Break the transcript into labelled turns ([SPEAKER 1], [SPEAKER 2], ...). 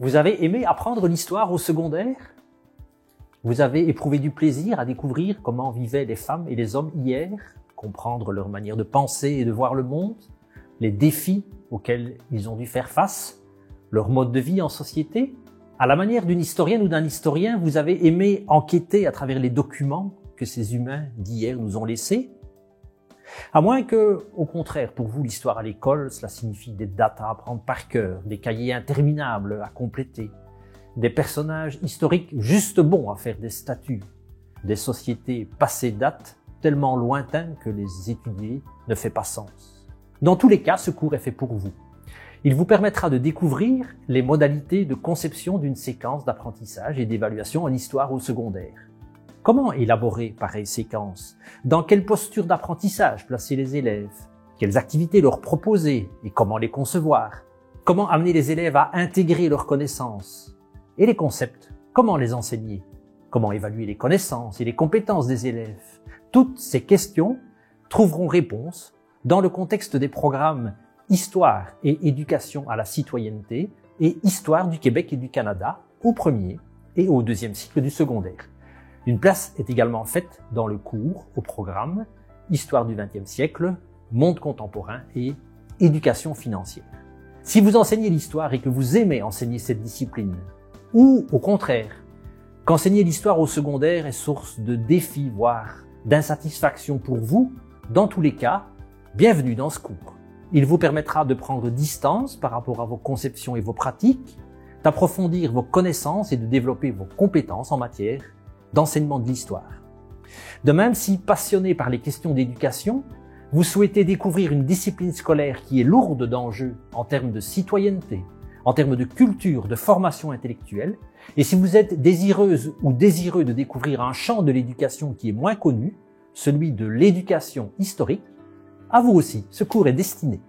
[SPEAKER 1] Vous avez aimé apprendre l'histoire au secondaire? Vous avez éprouvé du plaisir à découvrir comment vivaient les femmes et les hommes hier, comprendre leur manière de penser et de voir le monde, les défis auxquels ils ont dû faire face, leur mode de vie en société? À la manière d'une historienne ou d'un historien, vous avez aimé enquêter à travers les documents que ces humains d'hier nous ont laissés? À moins que, au contraire, pour vous, l'histoire à l'école, cela signifie des dates à apprendre par cœur, des cahiers interminables à compléter, des personnages historiques juste bons à faire des statues, des sociétés passées date tellement lointaines que les étudier ne fait pas sens. Dans tous les cas, ce cours est fait pour vous. Il vous permettra de découvrir les modalités de conception d'une séquence d'apprentissage et d'évaluation en histoire au secondaire. Comment élaborer pareille séquence? Dans quelle posture d'apprentissage placer les élèves? Quelles activités leur proposer et comment les concevoir? Comment amener les élèves à intégrer leurs connaissances? Et les concepts, comment les enseigner? Comment évaluer les connaissances et les compétences des élèves? Toutes ces questions trouveront réponse dans le contexte des programmes Histoire et éducation à la citoyenneté et Histoire du Québec et du Canada au premier et au deuxième cycle du secondaire. Une place est également faite dans le cours au programme Histoire du XXe siècle, Monde contemporain et Éducation financière. Si vous enseignez l'histoire et que vous aimez enseigner cette discipline, ou au contraire, qu'enseigner l'histoire au secondaire est source de défis, voire d'insatisfaction pour vous, dans tous les cas, bienvenue dans ce cours. Il vous permettra de prendre distance par rapport à vos conceptions et vos pratiques, d'approfondir vos connaissances et de développer vos compétences en matière d'enseignement de l'histoire. De même, si passionné par les questions d'éducation, vous souhaitez découvrir une discipline scolaire qui est lourde d'enjeux en termes de citoyenneté, en termes de culture, de formation intellectuelle, et si vous êtes désireuse ou désireux de découvrir un champ de l'éducation qui est moins connu, celui de l'éducation historique, à vous aussi, ce cours est destiné.